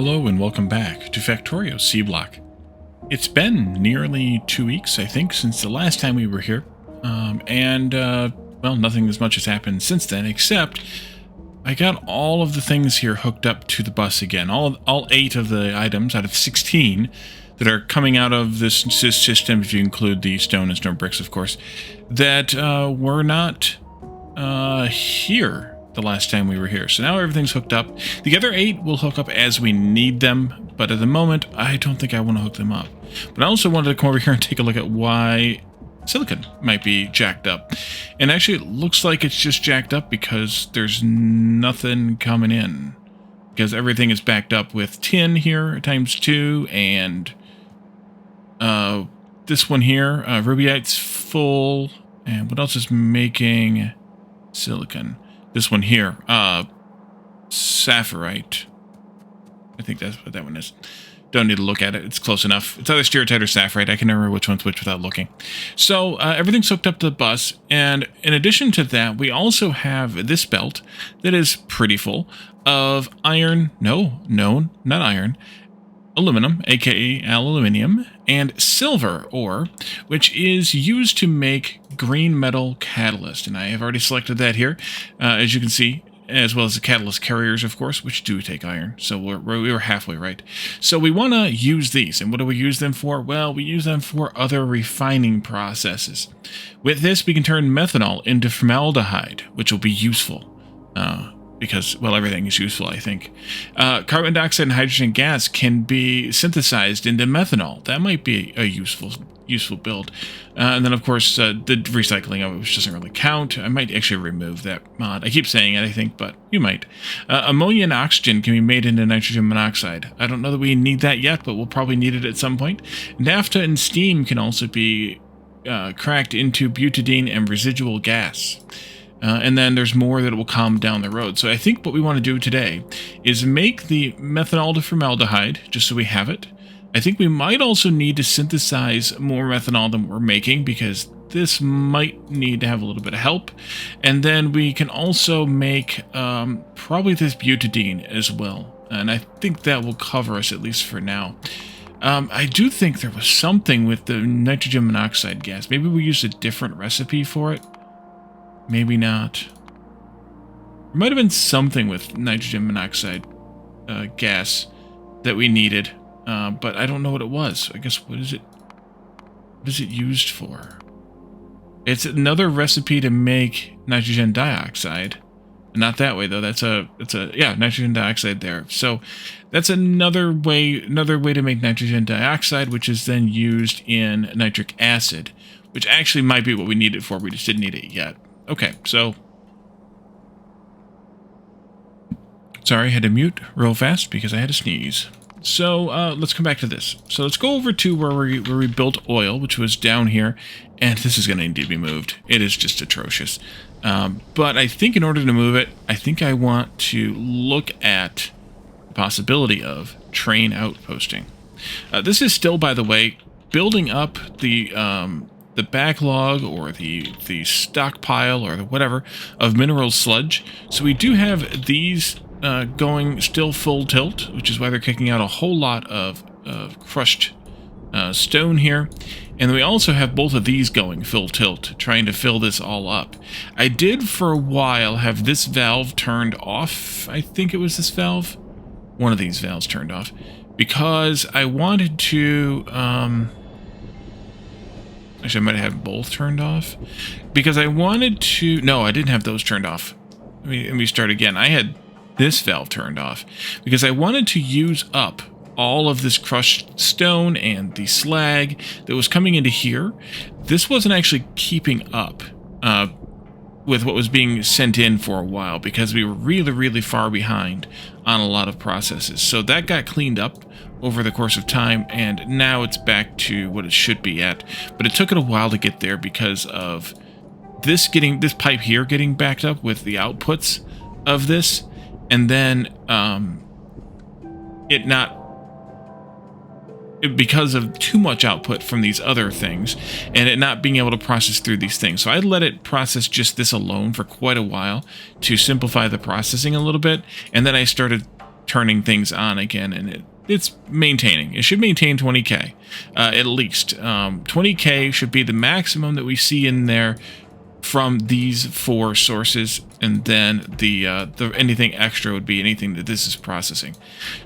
Hello and welcome back to Factorio C Block. It's been nearly 2 weeks, I think, since the last time we were here. Well, nothing as much has happened since then, except I got all of the things here hooked up to the bus again. All 8 of the items out of 16 that are coming out of this system, if you include the stone and stone bricks, of course, that were not here the last time we were here. So now everything's hooked up. The other 8 will hook up as we need them, but at the moment, I don't think I want to hook them up. But I also wanted to come over here and take a look at why silicon might be jacked up. And actually, it looks like it's just jacked up because there's nothing coming in. Because everything is backed up with tin here, ×2, and this one here, rubyite's full. And what else is making silicon? This one here, sapphirite. I think that's what that one is. Don't need to look at it. It's close enough. It's either stereotype or sapphirite. I can never remember which one's which without looking. So everything's hooked up to the bus. And in addition to that, we also have this belt that is pretty full of iron. No, not iron. Aluminum, aka aluminium, and silver ore, which is used to make green metal catalyst. And I have already selected that here, as you can see, as well as the catalyst carriers, of course, which do take iron. So we were halfway right. So we want to use these. And what do we use them for? Well, we use them for other refining processes. With this, we can turn methanol into formaldehyde, which will be useful. Because, well, everything is useful, I think. Carbon dioxide and hydrogen gas can be synthesized into methanol. That might be a useful build. And then, of course, the recycling of it, which doesn't really count. I might actually remove that mod. I keep saying it, I think, but you might. Ammonia and oxygen can be made into nitrogen monoxide. I don't know that we need that yet, but we'll probably need it at some point. Naphtha and steam can also be cracked into butadiene and residual gas. And then there's more that will come down the road. So I think what we want to do today is make the methanol to formaldehyde, just so we have it. I think we might also need to synthesize more methanol than we're making, because this might need to have a little bit of help. And then we can also make probably this butadiene as well. And I think that will cover us, at least for now. I do think there was something with the nitrogen monoxide gas. Maybe we used a different recipe for it. Maybe not. There might have been something with nitrogen monoxide gas that we needed, but I don't know what it was. I guess what is it used for? It's another recipe to make nitrogen dioxide. Not that way though. Yeah, nitrogen dioxide there. So that's another way to make nitrogen dioxide, which is then used in nitric acid, which actually might be what we need it for. We just didn't need it yet. Okay, so sorry, I had to mute real fast because I had to sneeze. So let's come back to this. So let's go over to where we built oil, which was down here, and this is going to need to be moved. It is just atrocious. But I think in order to move it, I think I want to look at the possibility of train outposting. This is still, by the way, building up the backlog or the stockpile or the whatever of mineral sludge. So we do have these going still full tilt, which is why they're kicking out a whole lot of crushed stone here. And we also have both of these going full tilt, trying to fill this all up. I did for a while have this valve turned off. I think it was this valve. One of these valves turned off because I wanted to actually, I might have both turned off. Because I wanted to... No, I didn't have those turned off. Let me start again. I had this valve turned off. Because I wanted to use up all of this crushed stone and the slag that was coming into here. This wasn't actually keeping up with what was being sent in for a while, because we were really, really far behind on a lot of processes. So that got cleaned up over the course of time, and now it's back to what it should be at. But it took it a while to get there because of this pipe here getting backed up with the outputs of this, and then because of too much output from these other things, and it not being able to process through these things. So I let it process just this alone for quite a while to simplify the processing a little bit, and then I started turning things on again, and it's maintaining. It should maintain 20K, at least. 20K should be the maximum that we see in there from these 4 sources, and then the anything extra would be anything that this is processing.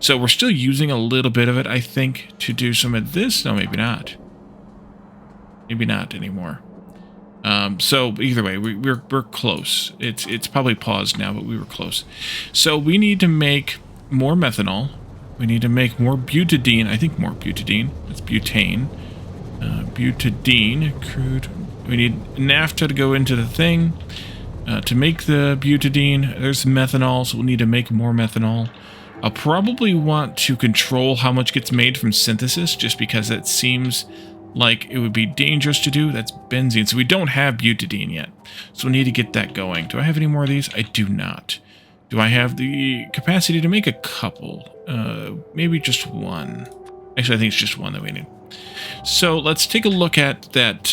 So we're still using a little bit of it, I think, to do some of this. No, maybe not. Maybe not anymore. So either way, we're close. It's probably paused now, but we were close. So we need to make more methanol. We need to make more butadiene. I think more butadiene. It's butane. Butadiene, crude. We need naphtha to go into the thing to make the butadiene. There's methanol, so we'll need to make more methanol. I'll probably want to control how much gets made from synthesis, just because that seems like it would be dangerous to do. That's benzene. So we don't have butadiene yet. So we need to get that going. Do I have any more of these? I do not. Do I have the capacity to make a couple? Maybe just one. Actually, I think it's just one that we need. So let's take a look at that,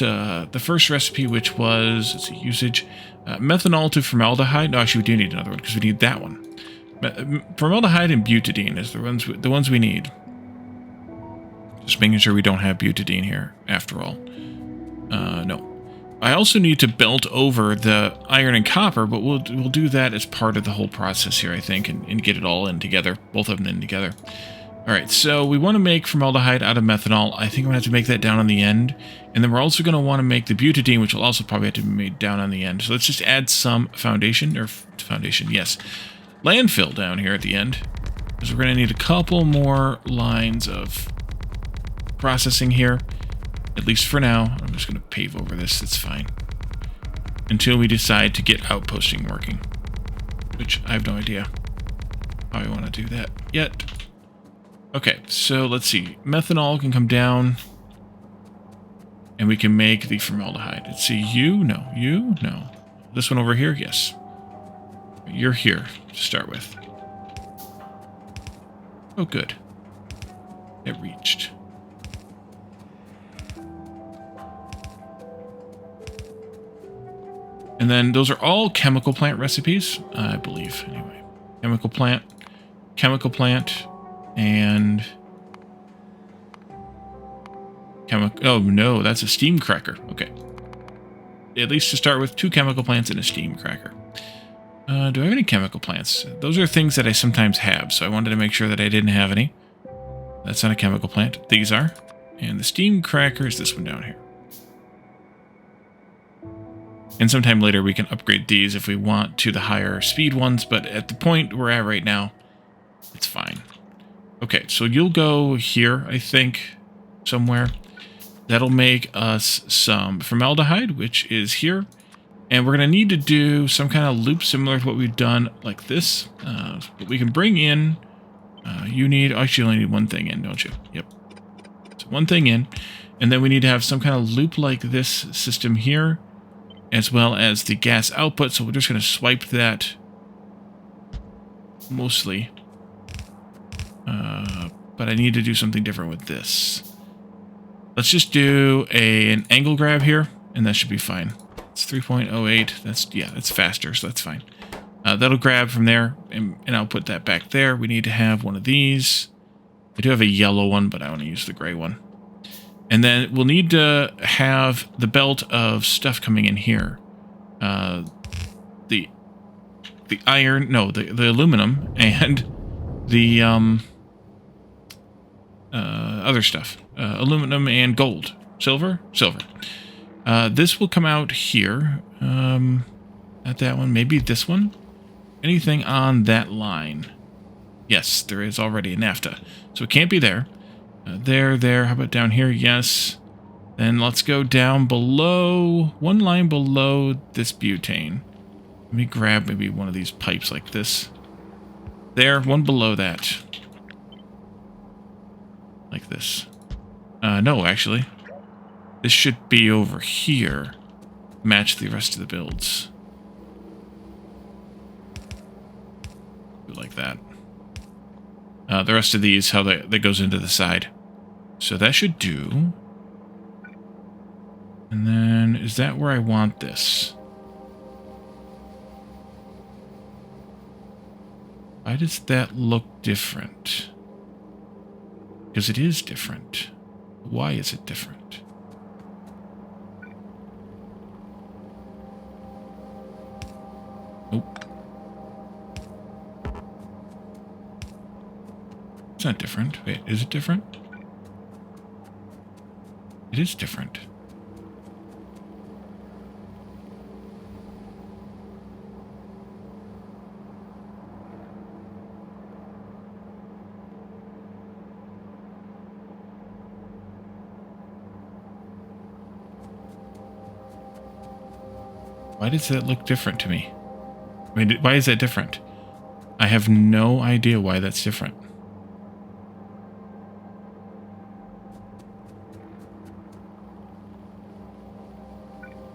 the first recipe, which was, let's see, usage, methanol to formaldehyde. No, actually, we do need another one because we need that one. Formaldehyde and butadiene is the ones we need. Just making sure we don't have butadiene here, after all. No. I also need to belt over the iron and copper, but we'll do that as part of the whole process here, I think, and get it all in together, both of them in together. All right, so we want to make formaldehyde out of methanol. I think I'm going to have to make that down on the end. And then we're also going to want to make the butadiene, which will also probably have to be made down on the end. So let's just add some landfill down here at the end. Because we're going to need a couple more lines of processing here. At least for now. I'm just going to pave over this. It's fine. Until we decide to get outposting working. Which I have no idea how I want to do that yet. Okay, so let's see. Methanol can come down. And we can make the formaldehyde. Let's see. You? No. You? No. This one over here? Yes. You're here to start with. Oh, good. It reached. And then those are all chemical plant recipes, I believe, anyway. Chemical plant, and... Oh, no, that's a steam cracker. Okay. At least to start with, 2 chemical plants and a steam cracker. Do I have any chemical plants? Those are things that I sometimes have, so I wanted to make sure that I didn't have any. That's not a chemical plant. These are. And the steam cracker is this one down here. And sometime later we can upgrade these if we want to the higher speed ones, but at the point we're at right now, it's fine. Okay, so you'll go here, I think, somewhere. That'll make us some formaldehyde, which is here. And we're going to need to do some kind of loop similar to what we've done like this. But we can bring in, actually only need one thing in, don't you? Yep. So one thing in. And then we need to have some kind of loop like this system here, as well as the gas output. So we're just going to swipe that mostly. But I need to do something different with this. Let's just do an angle grab here, and that should be fine. It's 3.08. That's faster, so that's fine. That'll grab from there, and I'll put that back there. We need to have one of these. I do have a yellow one, but I want to use the gray one. And then we'll need to have the belt of stuff coming in here. The iron, no, the aluminum, and the other stuff. Aluminum and gold. Silver? Silver. This will come out here. Not that one. Maybe this one? Anything on that line? Yes, there is already a naphtha. So it can't be there. There. How about down here? Yes. Then let's go down below, one line below this butane. Let me grab maybe one of these pipes like this. There, one below that. Like this. No, actually. This should be over here. Match the rest of the builds. Do like that. The rest of these, how that goes into the side. So that should do. And then, is that where I want this? Why does that look different? Because it is different. Why is it different? Nope. It's not different. Wait, is it different? It is different. Why does that look different to me? I mean, why is that different? I have no idea why that's different.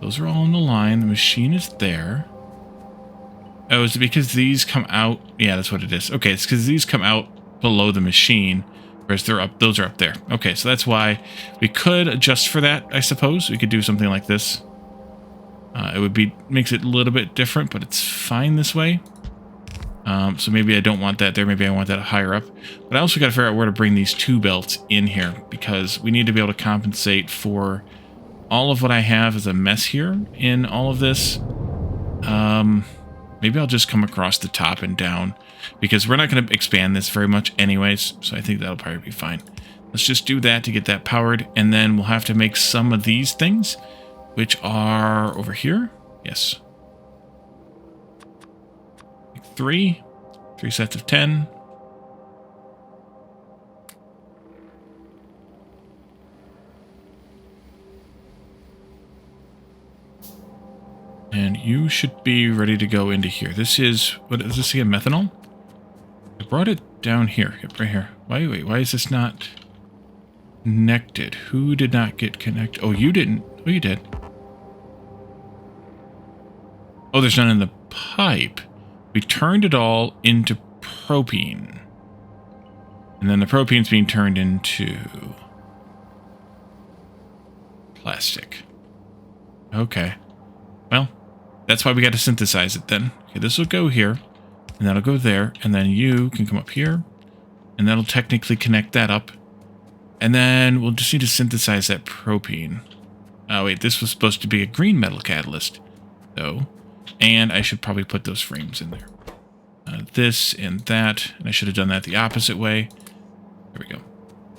Those are all in the line. The machine is there. Oh, is it because these come out? Yeah, that's what it is. Okay, it's because these come out below the machine, whereas they're up. Those are up there. Okay, so that's why we could adjust for that, I suppose. We could do something like this. It would be makes it a little bit different, but it's fine this way. So maybe I don't want that there. Maybe I want that higher up. But I also got to figure out where to bring these two belts in here, because we need to be able to compensate for all of what I have as a mess here in all of this. Maybe I'll just come across the top and down, because we're not going to expand this very much anyways. So I think that'll probably be fine. Let's just do that to get that powered, and then we'll have to make some of these things, which are over here. Yes. Three sets of 10. And you should be ready to go into here. This is, what is this again, methanol? I brought it down here, yep, right here. Wait, why is this not connected? Who did not get connected? Oh, you didn't. Oh, you did. Oh, there's none in the pipe. We turned it all into propene. And then the propane's being turned into plastic. Okay. Well, that's why we got to synthesize it then. Okay, this will go here, and that'll go there, and then you can come up here, and that'll technically connect that up. And then we'll just need to synthesize that propene. Oh, wait, this was supposed to be a green metal catalyst, though. And I should probably put those frames in there. This and that. And I should have done that the opposite way. There we go.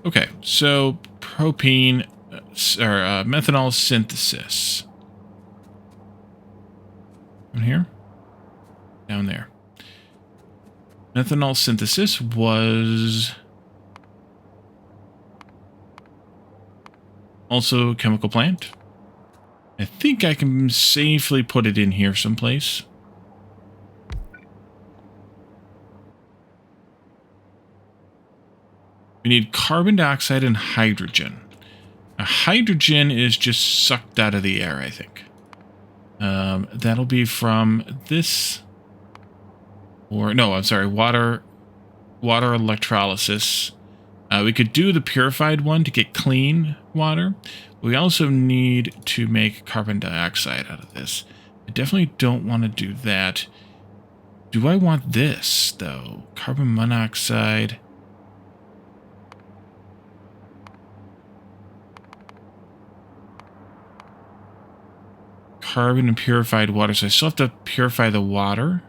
Okay, so propene, or methanol synthesis. Down here? Down there. Methanol synthesis was also a chemical plant. I think I can safely put it in here someplace. We need carbon dioxide and hydrogen. Now, hydrogen is just sucked out of the air, I think. That'll be from this, or no, I'm sorry, water electrolysis. We could do the purified one to get clean water. We also need to make carbon dioxide out of this. I definitely don't want to do that. Do I want this, though? Carbon monoxide. Carbon and purified water. So I still have to purify the water.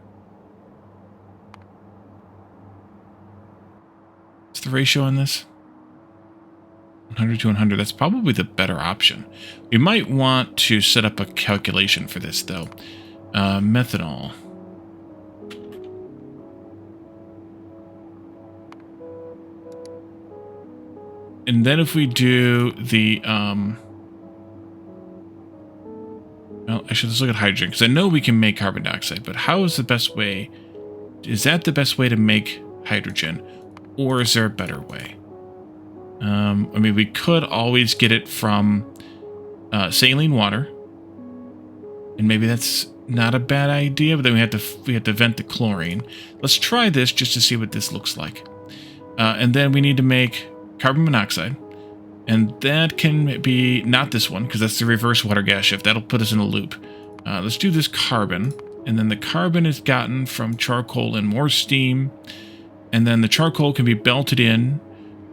What's the ratio on this? 100 to 100. That's probably the better option. We might want to set up a calculation for this, though. Methanol. And then if we do the... well, actually, let's look at hydrogen, because I know we can make carbon dioxide, but how is the best way? Is that the best way to make hydrogen? Or is there a better way? I mean, we could always get it from saline water, and maybe that's not a bad idea. But then we have to vent the chlorine. Let's try this just to see what this looks like. And then we need to make carbon monoxide, and that can be not this one, because that's the reverse water gas shift. That'll put us in a loop. Let's do this carbon, and then the carbon is gotten from charcoal and more steam, and then the charcoal can be belted in.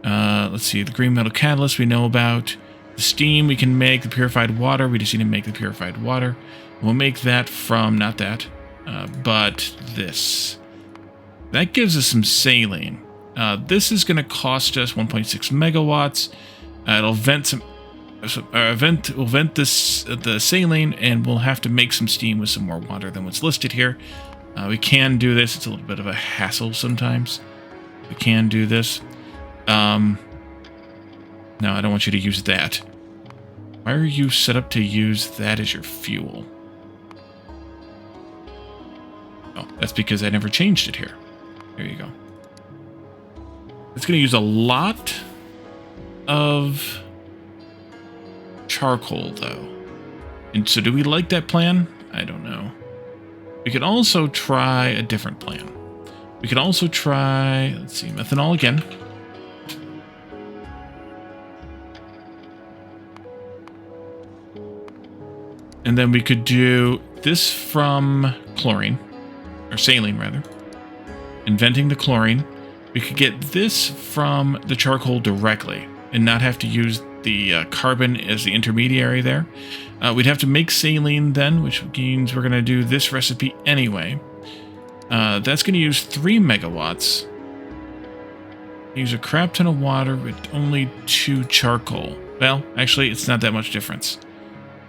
Let's see, the green metal catalyst we know about. The steam we can make, the purified water, we just need to make the purified water. We'll make that from, not that, but this. That gives us some saline. This is going to cost us 1.6 megawatts. It'll vent some, we'll vent this, the saline, and we'll have to make some steam with some more water than what's listed here. We can do this. It's a little bit of a hassle sometimes. We can do this. No, I don't want you to use that. Why are you set up to use that as your fuel? Oh, that's because I never changed it here. There you go. It's going to use a lot of charcoal, though. And so do we like that plan? I don't know. We could also try a different plan. We could also try, let's see, methanol again. And then we could do this from chlorine, or saline rather. Inventing the chlorine. We could get this from the charcoal directly and not have to use the carbon as the intermediary there. We'd have to make saline then, which means we're going to do this recipe anyway. That's going to use 3 megawatts. Use a crap ton of water with only 2 charcoal. Well, actually, it's not that much difference.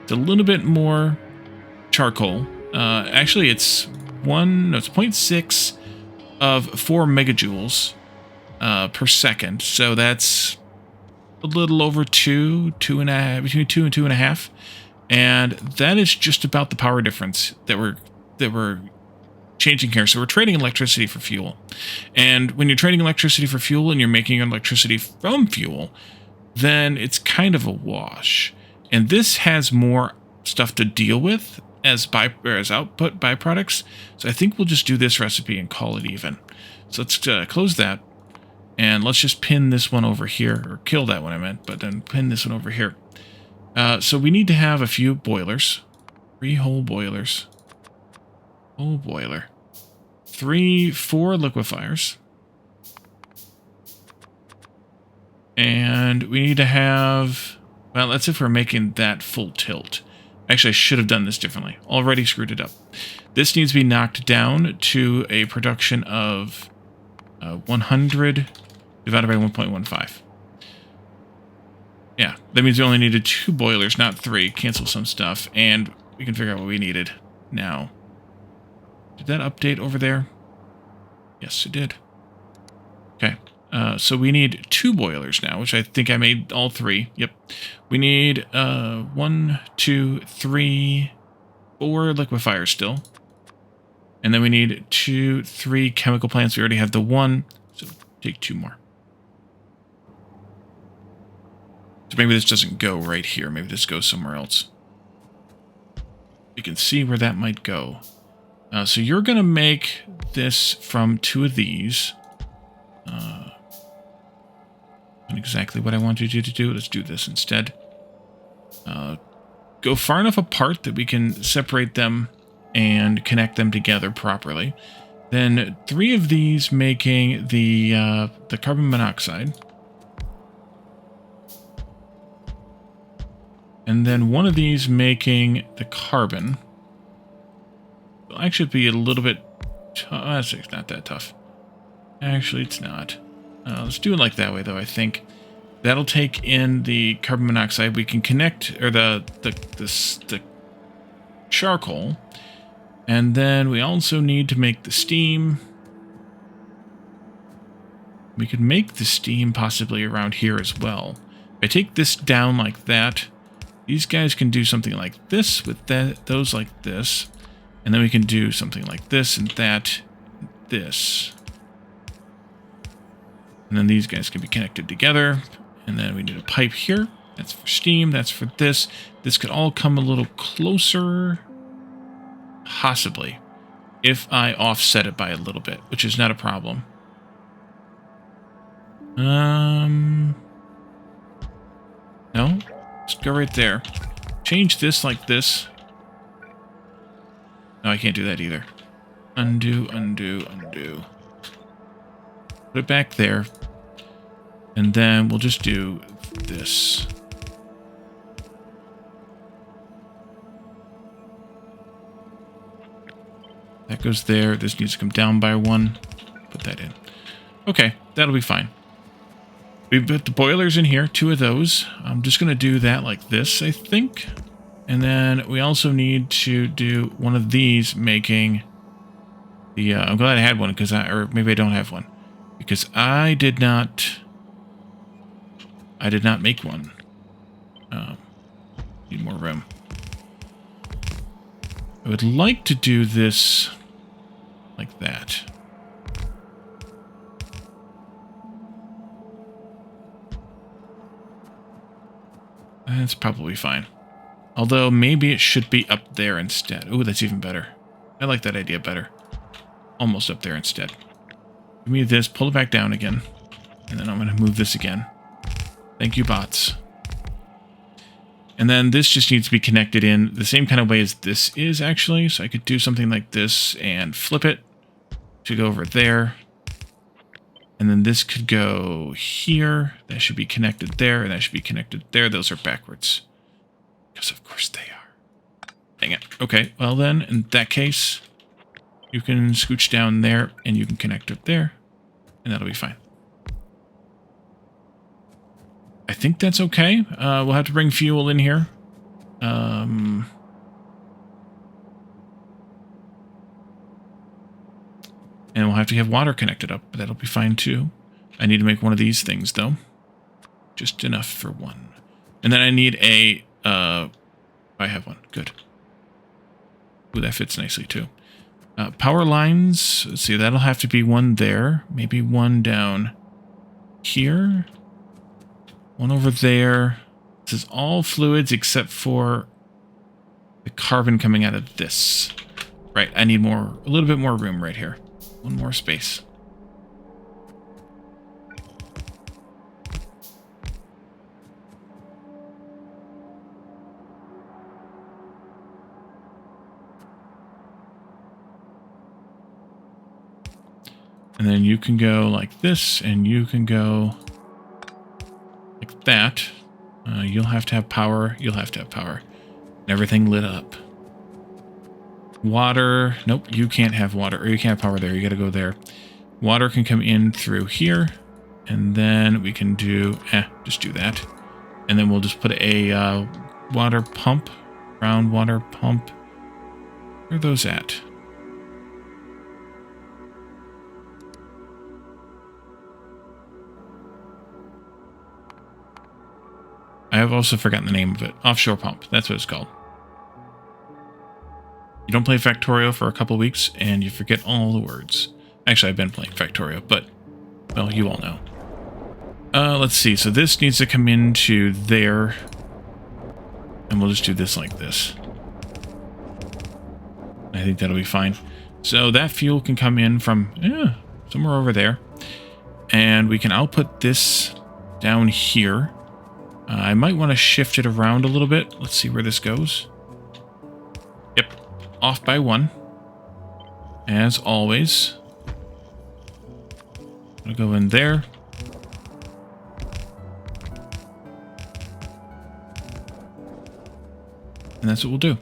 It's a little bit more charcoal. Actually, it's 0.6 of 4 megajoules per second. So that's a little over 2.5, between 2 and 2.5. And that is just about the power difference that we're changing here. So we're trading electricity for fuel. And when you're trading electricity for fuel and you're making electricity from fuel, then it's kind of a wash. And this has more stuff to deal with as output byproducts. So I think we'll just do this recipe and call it even. So let's close that. And let's just pin this one over here, or kill that one I meant, but then pin this one over here. So we need to have a few boilers. 3 whole boilers. Whole boiler. 4 liquefiers. And we need to have... Well, that's if we're making that full tilt. Actually, I should have done this differently. Already screwed it up. This needs to be knocked down to a production of 100 divided by 1.15. Yeah, that means we only needed 2 boilers, not 3. Cancel some stuff, and we can figure out what we needed now. Did that update over there? Yes, it did. Okay. So we need 2 boilers now, which I think I made all 3. Yep. We need 1, 2, 3, 4 liquefiers still. And then we need 2, 3 chemical plants. We already have the 1, so take 2 more. So maybe this doesn't go right here. Maybe this goes somewhere else. You can see where that might go. So you're going to make this from 2 of these. Exactly what I wanted you to do. Let's do this instead. Go far enough apart that we can separate them and connect them together properly. Then 3 of these making the carbon monoxide. And then 1 of these making the carbon. It'll actually be a little bit... It's not that tough. Actually, it's not. Let's do it like that way, though, I think. That'll take in the carbon monoxide. We can connect, or the charcoal. And then we also need to make the steam. We could make the steam possibly around here as well. If I take this down like that, these guys can do something like this with those like this. And then we can do something like this and that, this. And then these guys can be connected together. And then we need a pipe here. That's for steam. That's for this. This could all come a little closer. Possibly. If I offset it by a little bit, which is not a problem. No? Let's go right there. Change this like this. No, I can't do that either. Undo, undo, undo. Put it back there. And then we'll just do this. That goes there. This needs to come down by 1. Put that in. Okay, that'll be fine. We've put the boilers in here, 2 of those. I'm just going to do that like this, I think. And then we also need to do one of these, making the... I'm glad I had one, because or maybe I don't have one. Because I did not make one. Need more room. I would like to do this like that. That's probably fine. Although maybe it should be up there instead. Ooh, that's even better. I like that idea better. Almost up there instead. Give me this, pull it back down again. And then I'm going to move this again. Thank you, bots. And then this just needs to be connected in the same kind of way as this is, actually. So I could do something like this and flip it to go over there. And then this could go here. That should be connected there, and that should be connected there. Those are backwards. Because of course they are. Dang it. Okay, well then, in that case, you can scooch down there, and you can connect up there, and that'll be fine. I think that's okay. We'll have to bring fuel in here. And we'll have to have water connected up, but that'll be fine too. I need to make one of these things, though. Just enough for one. And then I need a... I have one. Good. Ooh, that fits nicely, too. Power lines. Let's see, that'll have to be one there. Maybe one down here. One over there. This is all fluids except for the carbon coming out of this. Right, I need a little bit more room right here. One more space. And then you can go like this, and you can go like that. You'll have to have power. You'll have to have power. And everything lit up. Water. Nope, you can't have water. Or you can't have power there. You got to go there. Water can come in through here. And then we can do... just do that. And then we'll just put a water pump. Round water pump. Where are those at? I have also forgotten the name of it. Offshore pump. That's what it's called. You don't play Factorio for a couple weeks, and you forget all the words. Actually, I've been playing Factorio, but, well, you all know. Let's see. So this needs to come into there. And we'll just do this like this. I think that'll be fine. So that fuel can come in from somewhere over there. And we can output this down here. I might want to shift it around a little bit. Let's see where this goes. Yep. Off by 1. As always. I'll go in there. And that's what we'll do.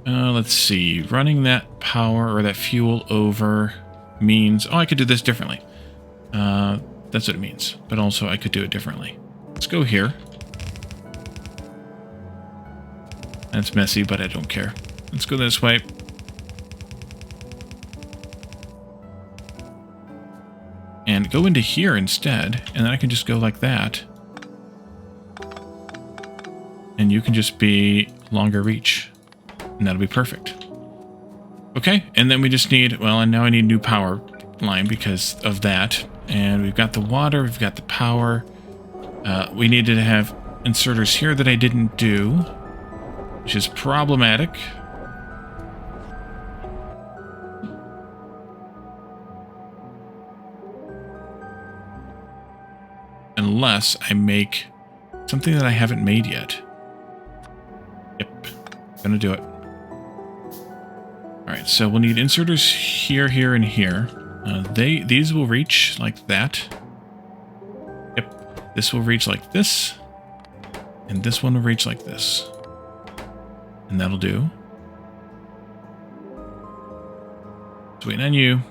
Let's see. Running that power or that fuel over means... Oh, I could do this differently. That's what it means. But also I could do it differently. Let's go here. That's messy, but I don't care. Let's go this way. And go into here instead, and then I can just go like that. And you can just be longer reach. And that'll be perfect. Okay, and then we just need, well, and now I need a new power line because of that. And we've got the water, we've got the power. We needed to have inserters here that I didn't do, which is problematic. Unless I make something that I haven't made yet. Yep, gonna do it. right, so we'll need inserters here, here, and here. These will reach like that. Yep, this will reach like this. And this one will reach like this. And that'll do. Just waiting on you.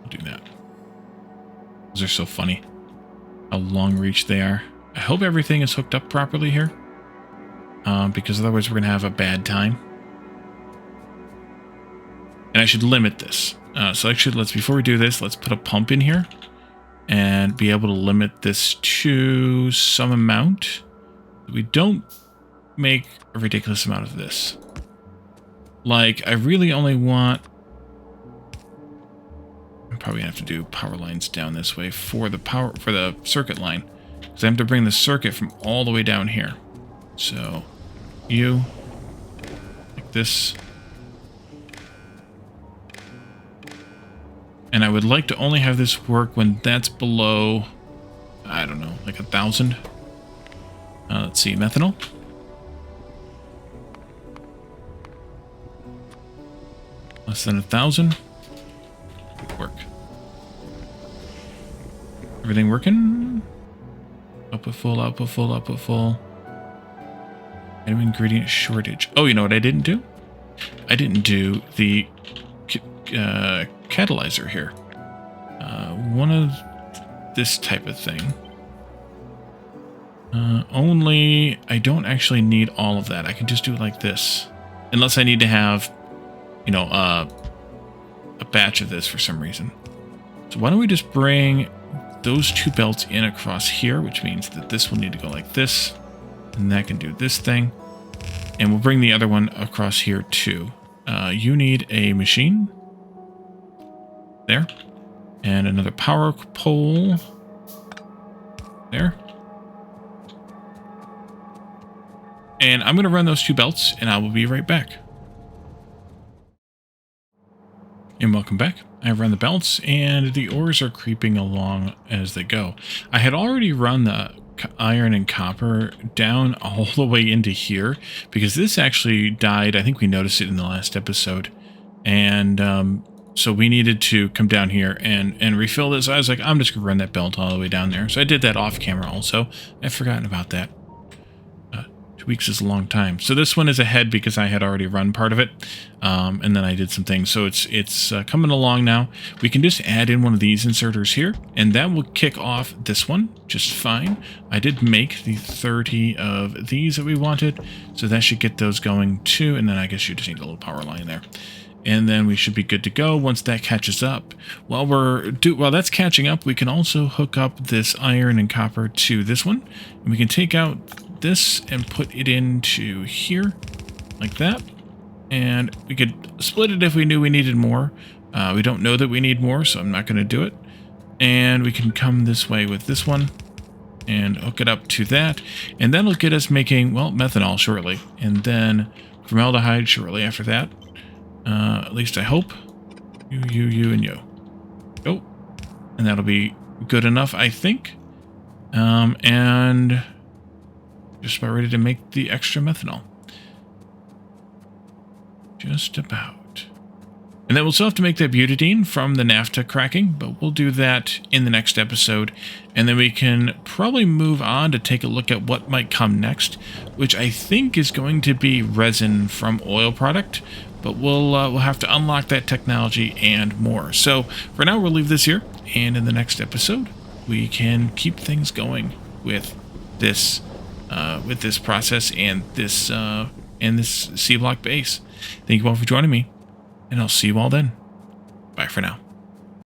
I'll do that. Those are so funny. How long reach they are. I hope everything is hooked up properly here. Because otherwise we're going to have a bad time. And I should limit this. So actually, before we do this, let's put a pump in here. And be able to limit this to some amount. We don't make a ridiculous amount of this. Like, I really only want... I'm probably going to have to do power lines down this way for the circuit line. Because I have to bring the circuit from all the way down here. So, you, like this. And I would like to only have this work when that's below, I don't know, like 1,000. Let's see, methanol. Less than 1,000. Work. Everything working? Output full, output full, output full. Item ingredient shortage. Oh, you know what I didn't do? I didn't do the catalyzer here. One of this type of thing. Only I don't actually need all of that. I can just do it like this. Unless I need to have, you know, a batch of this for some reason. So why don't we just bring those two belts in across here, which means that this will need to go like this. And that can do this thing. And we'll bring the other one across here too. You need a machine. There. And another power pole. There. And I'm going to run those two belts, and I will be right back. And welcome back. I run the belts, and the ores are creeping along as they go. I had already run the iron and copper down all the way into here, because this actually died. I think we noticed it in the last episode. And so we needed to come down here and refill this. I was like, I'm just going to run that belt all the way down there. So I did that off camera also. I've forgotten about that. 2 weeks is a long time. So this one is ahead because I had already run part of it. And then I did some things. So it's coming along now. We can just add in one of these inserters here, and that will kick off this one just fine. I did make the 30 of these that we wanted. So that should get those going too. And then I guess you just need a little power line there. And then we should be good to go once that catches up. While that's catching up, we can also hook up this iron and copper to this one. And we can take out this and put it into here, like that. And we could split it if we knew we needed more. We don't know that we need more, so I'm not going to do it. And we can come this way with this one and hook it up to that. And that'll get us making, well, methanol shortly. And then formaldehyde shortly after that. At least I hope. You, and you. Oh. And that'll be good enough, I think. And just about ready to make the extra methanol. Just about. And then we'll still have to make that butadiene from the naphtha cracking, but we'll do that in the next episode. And then we can probably move on to take a look at what might come next, which I think is going to be resin from oil product. But we'll have to unlock that technology and more. So for now, we'll leave this here. And in the next episode, we can keep things going with this process and this C block base. Thank you all for joining me, and I'll see you all then. Bye for now.